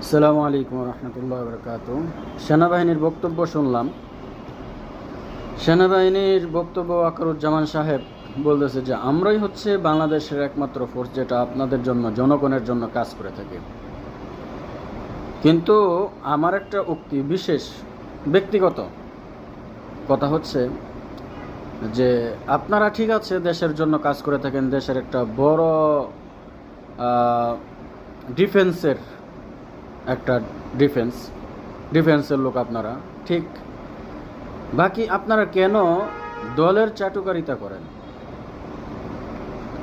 আসসালামু আলাইকুম রহমতুল্লাহ বরকাত। সেনাবাহিনীর বক্তব্য শুনলাম। সেনাবাহিনীর বক্তব্য আখরুজ্জামান সাহেব বলতেছে যে আমরাই হচ্ছে বাংলাদেশের একমাত্র ফোর্স যেটা আপনাদের জন্য, জনগণের জন্য কাজ করে থাকে। কিন্তু আমার একটা উক্তি, বিশেষ ব্যক্তিগত কথা হচ্ছে যে আপনারা ঠিক আছে দেশের জন্য কাজ করে থাকেন, দেশের একটা বড় ডিফেন্সের ডিফেন্সের লোক আপনারা, ঠিক। বাকি আপনারা কেন দলের চাটুকারিতা করেন?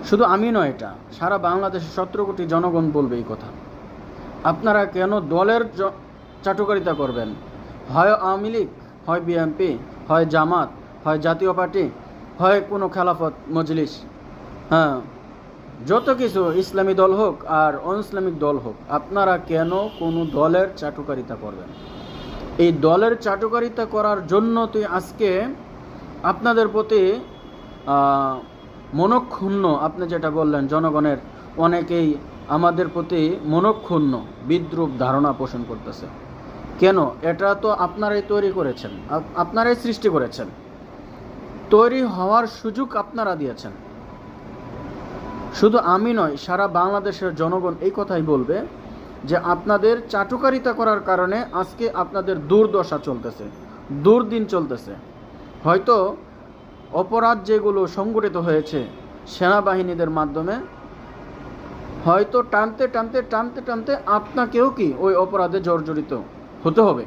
শুধু আমি নয়, এটা সারা বাংলাদেশের 17 কোটি জনগণ বলবে এই কথা। আপনারা কেন দলের চাটুকারিতা করবেন? হয় আওয়ামী লীগ, হয় বিএনপি, হয় জামাত, হয় জাতীয় পার্টি, হয় কোনো খেলাফত মজলিস, হ্যাঁ, যত কিছু ইসলামী দল হোক আর অনইসলামিক দল হোক, আপনারা কেন কোনো দলের চাটুকারিতা করবেন? এই দলের চাটুকারিতা করার জন্য তুই আজকে আপনাদের প্রতি মনক্ষুণ্ণ, আপনি যেটা বললেন, জনগণের অনেকেই আমাদের প্রতি মনক্ষুণ্ণ, বিদ্রূপ ধারণা পোষণ করতেছে। কেন? এটা তো আপনারাই তৈরি করেছেন, আপনারাই সৃষ্টি করেছেন, তৈরি হওয়ার সুযোগ আপনারা দিয়েছেন। শুধু আমি নয়, সারা বাংলাদেশের জনগণ এই কথাই বলবে যে আপনাদের চাটুকারিতা করার কারণে আজকে আপনাদের দুর্দশা চলতেছে, দুর্দিন চলতেছে। হয়তো অপরাধ যেগুলো সংগঠিত হয়েছে সেনাবাহিনীদের মাধ্যমে, হয়তো টানতে টানতে টানতে টানতে আপনাকেও কি ওই অপরাধে জর্জরিত হতে হবে।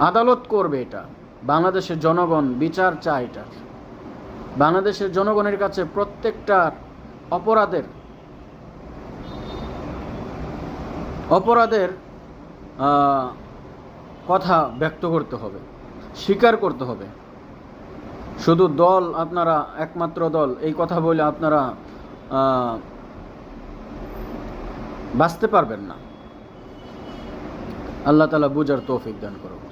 আদালত করবে এটা, বাংলাদেশের জনগণ বিচার চায় এটা। বাংলাদেশের জনগণের কাছে প্রত্যেকটা অপরাধের কথা ব্যক্ত করতে হবে, স্বীকার করতে হবে। শুধু দল, আপনারা একমাত্র দল, এই কথা বলে আপনারা বাঁচতে পারবেন না। আল্লাহ তাআলা বুঝার তৌফিক দান করুন।